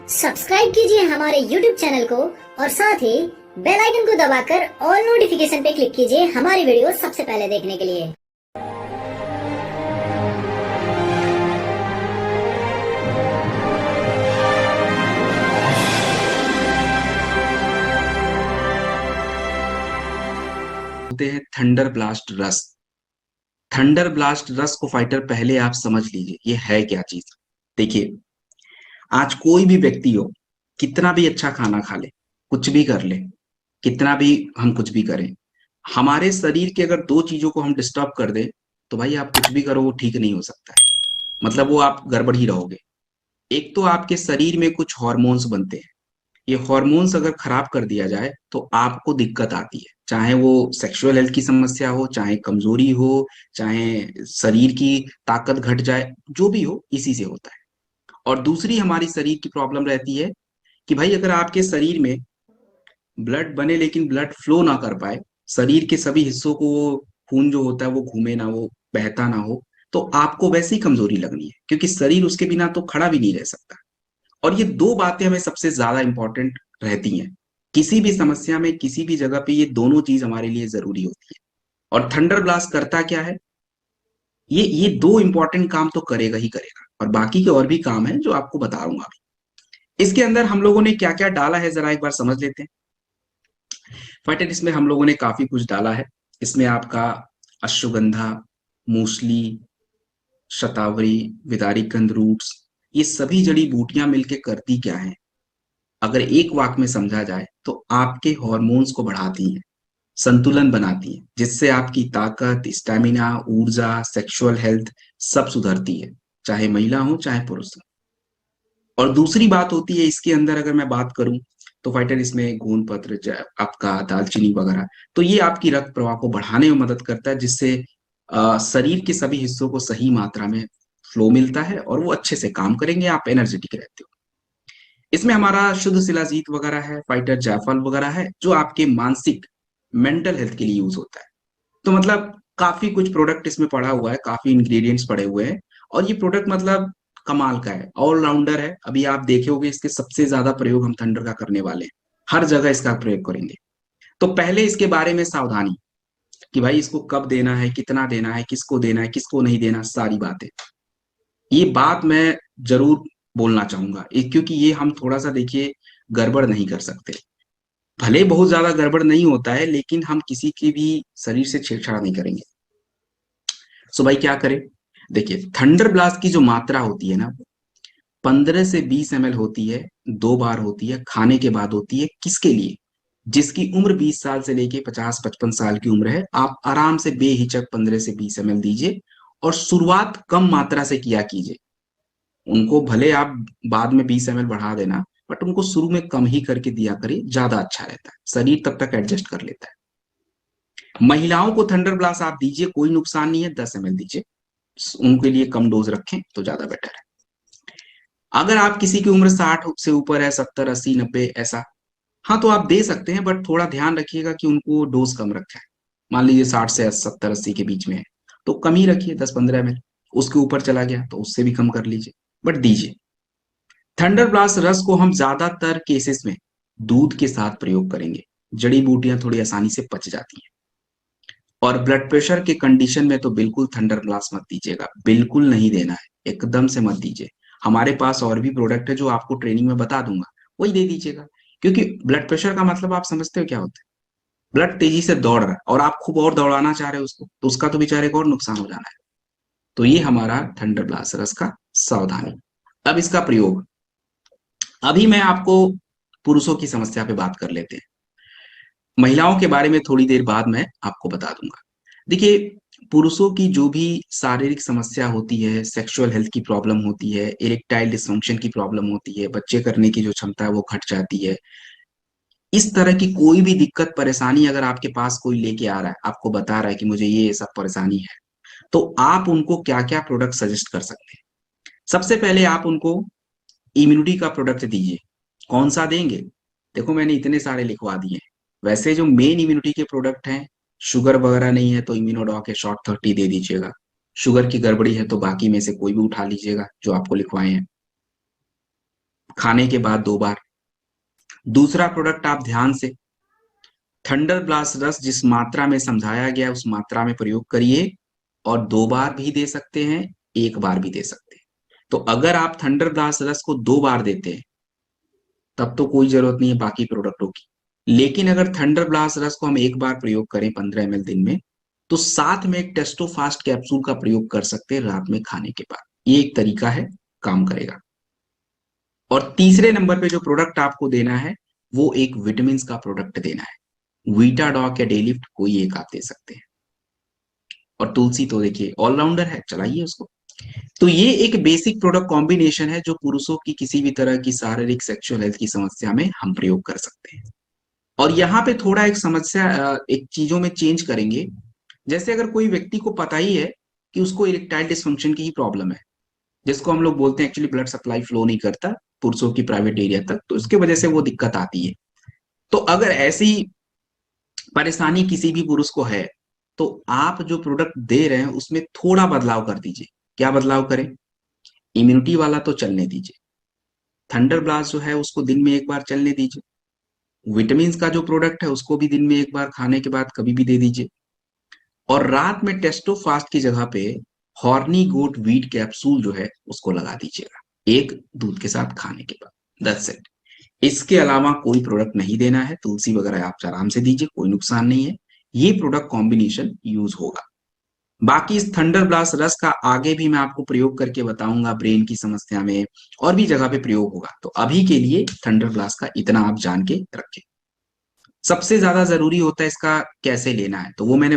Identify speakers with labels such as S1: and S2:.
S1: Subscribe कीजिए हमारे YouTube channel को और साथ ही बेल आइकन को दबाकर ऑल नोटिफिकेशन पे क्लिक कीजिए हमारी वीडियो सबसे पहले देखने के लिए।
S2: होते हैं थंडर ब्लास्ट रस। थंडर ब्लास्ट रस को फाइटर पहले आप समझ लीजिए ये है क्या चीज। देखिए, आज कोई भी व्यक्ति हो, कितना भी अच्छा खाना खा ले, कुछ भी कर ले, कितना भी हम कुछ भी करें, हमारे शरीर के अगर दो चीजों को हम डिस्टर्ब कर दें तो भाई आप कुछ भी करो वो ठीक नहीं हो सकता है। मतलब वो आप गड़बड़ ही रहोगे। एक तो आपके शरीर में कुछ हॉर्मोन्स बनते हैं, ये हॉर्मोन्स अगर खराब कर दिया जाए तो आपको दिक्कत आती है, चाहे वो सेक्सुअल हेल्थ की समस्या हो, चाहे कमजोरी हो, चाहे शरीर की ताकत घट जाए, जो भी हो इसी से होता है। और दूसरी हमारी शरीर की प्रॉब्लम रहती है कि भाई अगर आपके शरीर में ब्लड बने लेकिन ब्लड फ्लो ना कर पाए, शरीर के सभी हिस्सों को वो खून जो होता है वो घूमे ना, वो बहता ना हो, तो आपको वैसी कमजोरी लगनी है, क्योंकि शरीर उसके बिना तो खड़ा भी नहीं रह सकता। और ये दो बातें हमें सबसे ज्यादा इंपॉर्टेंट रहती हैं किसी भी समस्या में, किसी भी जगह पे, ये दोनों चीज हमारे लिए जरूरी होती है। और थंडर ब्लास्ट करता क्या है, ये दो इंपॉर्टेंट काम तो करेगा ही करेगा, और बाकी के और भी काम है जो आपको बता दूंगा अभी। इसके अंदर हम लोगों ने क्या क्या डाला है जरा एक बार समझ लेते हैं। फाइटर, इसमें हम लोगों ने काफी कुछ डाला है। इसमें आपका अश्वगंधा, मूसली, शतावरी, विदारीकंद रूट्स, ये सभी जड़ी बूटियां मिलके करती क्या है, अगर एक वाक्य में समझा जाए तो आपके हॉर्मोन्स को बढ़ाती हैं, संतुलन बनाती हैं, जिससे आपकी ताकत, स्टैमिना, ऊर्जा, सेक्सुअल हेल्थ सब सुधरती है, चाहे महिला हो चाहे पुरुष हो। और दूसरी बात होती है इसके अंदर, अगर मैं बात करूं तो फाइटर इसमें गोंद पत्र, आपका दालचीनी वगैरह, तो ये आपकी रक्त प्रवाह को बढ़ाने में मदद करता है, जिससे शरीर के सभी हिस्सों को सही मात्रा में फ्लो मिलता है और वो अच्छे से काम करेंगे, आप एनर्जेटिक रहते हो। इसमें हमारा शुद्ध शिलाजीत वगैरह है, फाइटर जायफल वगैरह है, जो आपके मानसिक, मेंटल हेल्थ के लिए यूज होता है। तो मतलब काफी कुछ प्रोडक्ट इसमें पड़ा हुआ है, काफी इंग्रेडिएंट्स पड़े हुए हैं। और ये प्रोडक्ट मतलब कमाल का है, ऑलराउंडर है। अभी आप देखे होंगे इसके सबसे ज्यादा प्रयोग हम थंडर का करने वाले हैं, हर जगह इसका प्रयोग करेंगे। तो पहले इसके बारे में सावधानी कि भाई इसको कब देना है, कितना देना है, किसको देना है, किसको नहीं देना, सारी बातें, ये बात मैं जरूर बोलना चाहूंगा, क्योंकि ये हम थोड़ा सा देखिए गड़बड़ नहीं कर सकते। भले बहुत ज्यादा गड़बड़ नहीं होता है, लेकिन हम किसी के भी शरीर से छेड़छाड़ नहीं करेंगे। सो भाई क्या करें, देखिए थंडर ब्लास्ट की जो मात्रा होती है ना, 15 से 20 ml होती है, 2 बार होती है, खाने के बाद होती है। किसके लिए? जिसकी उम्र 20 साल से लेके 50-55 साल की उम्र है, आप आराम से बेहिचक 15 से 20 ml दीजिए। और शुरुआत कम मात्रा से किया कीजिए। उनको भले आप बाद में 20 ml बढ़ा देना, बट उनको शुरू में कम ही करके दिया करिए, ज्यादा अच्छा रहता है, शरीर तब तक एडजस्ट कर लेता है। महिलाओं को थंडर ब्लास्ट आप दीजिए, कोई नुकसान नहीं है, 10 ml दीजिए, उनके लिए कम डोज रखें तो ज्यादा बेटर है। अगर आप किसी की उम्र 60 से ऊपर है, 70, 80, 90 ऐसा, हाँ तो आप दे सकते हैं, बट थोड़ा ध्यान रखिएगा कि उनको डोज कम रखा है। मान लीजिए 60 से 70, 80 के बीच में है तो कम ही रखिए, 10-15 ml। उसके ऊपर चला गया तो उससे भी कम कर लीजिए, बट दीजिए। थंडर ब्लास्ट रस को हम ज्यादातर केसेस में दूध के साथ प्रयोग करेंगे, जड़ी बूटियां थोड़ी आसानी से पच जाती हैं। और ब्लड प्रेशर के कंडीशन में तो बिल्कुल थंडर ब्लास्ट मत दीजिएगा, बिल्कुल नहीं देना है, एकदम से मत दीजिए। हमारे पास और भी प्रोडक्ट है जो आपको ट्रेनिंग में बता दूंगा, वही दे दीजिएगा। क्योंकि ब्लड प्रेशर का मतलब आप समझते हो क्या होता है, ब्लड तेजी से दौड़ रहा है और आप खूब और दौड़ाना चाह रहे हो उसको, तो उसका तो बेचारे को और नुकसान हो जाना है। तो ये हमारा थंडर ब्लास्ट रस का सावधानी। अब इसका प्रयोग, अभी मैं आपको पुरुषों की समस्या पे बात कर लेते हैं, महिलाओं के बारे में थोड़ी देर बाद मैं आपको बता दूंगा। देखिए, पुरुषों की जो भी शारीरिक समस्या होती है, सेक्सुअल हेल्थ की प्रॉब्लम होती है, इरेक्टाइल डिसफंक्शन की प्रॉब्लम होती है, बच्चे करने की जो क्षमता है वो घट जाती है, इस तरह की कोई भी दिक्कत परेशानी अगर आपके पास कोई लेके आ रहा है, आपको बता रहा है कि मुझे ये सब परेशानी है, तो आप उनको क्या क्या प्रोडक्ट सजेस्ट कर सकते हैं। सबसे पहले आप उनको इम्यूनिटी का प्रोडक्ट दीजिए। कौन सा देंगे? देखो मैंने इतने सारे लिखवा दिए हैं। वैसे जो मेन इम्यूनिटी के प्रोडक्ट हैं, शुगर वगैरह नहीं है तो इम्यूनोडॉक है, शॉर्ट 30 दे दीजिएगा। शुगर की गड़बड़ी है तो बाकी में से कोई भी उठा लीजिएगा जो आपको लिखवाए हैं। खाने के बाद 2 बार। दूसरा प्रोडक्ट आप ध्यान से, थंडर ब्लास्ट रस जिस मात्रा में समझाया गया है उस मात्रा में प्रयोग करिए, और 2 बार भी दे सकते हैं, 1 बार भी दे सकते हैं। तो अगर आप थंडर ब्लास्ट रस को 2 बार देते हैं तब तो कोई जरूरत नहीं है बाकी प्रोडक्टों की, लेकिन अगर थंडर ब्लास्ट रस को हम 1 बार प्रयोग करें 15 ml दिन में, तो साथ में एक टेस्टो फास्ट कैप्सूल का प्रयोग कर सकते हैं रात में खाने के बाद। ये एक तरीका है, काम करेगा। और तीसरे नंबर पे जो प्रोडक्ट आपको देना है वो एक विटामिन का प्रोडक्ट देना है। वीटाडॉक या डेलिफ्ट कोई एक आप दे सकते हैं। और तुलसी तो देखिए ऑलराउंडर है, चलाइए उसको। तो ये एक बेसिक प्रोडक्ट कॉम्बिनेशन है जो पुरुषों की किसी भी तरह की शारीरिक सेक्सुअल हेल्थ की समस्या में हम प्रयोग कर सकते हैं। और यहाँ पे थोड़ा एक समस्या, एक चीजों में चेंज करेंगे। जैसे अगर कोई व्यक्ति को पता ही है कि उसको इरेक्टाइल डिसफंक्शन की ही प्रॉब्लम है, जिसको हम लोग बोलते हैं एक्चुअली ब्लड सप्लाई फ्लो नहीं करता पुरुषों की प्राइवेट एरिया तक, तो उसके वजह से वो दिक्कत आती है। तो अगर ऐसी परेशानी किसी भी पुरुष को है तो आप जो प्रोडक्ट दे रहे हैं उसमें थोड़ा बदलाव कर दीजिए। क्या बदलाव करें? इम्यूनिटी वाला तो चलने दीजिए, थंडर ब्लास्ट जो है उसको दिन में 1 बार चलने दीजिए, विटामिन का जो प्रोडक्ट है उसको भी दिन में 1 बार खाने के बाद कभी भी दे दीजिए, और रात में टेस्टो फास्ट की जगह पे हॉर्नी गोट वीट कैप्सूल जो है उसको लगा दीजिएगा, एक दूध के साथ खाने के बाद। That's it. इसके अलावा कोई प्रोडक्ट नहीं देना है। तुलसी वगैरह आप आराम से दीजिए, कोई नुकसान नहीं है। ये प्रोडक्ट कॉम्बिनेशन यूज होगा। बाकी इस थंडर ब्लास्ट रस का आगे भी मैं आपको प्रयोग करके बताऊंगा, ब्रेन की समस्या में और भी जगह पे प्रयोग होगा। तो अभी के लिए थंडर ब्लास्ट का इतना आप जान के रखें। सबसे ज्यादा जरूरी होता है इसका कैसे लेना है, तो वो मैंने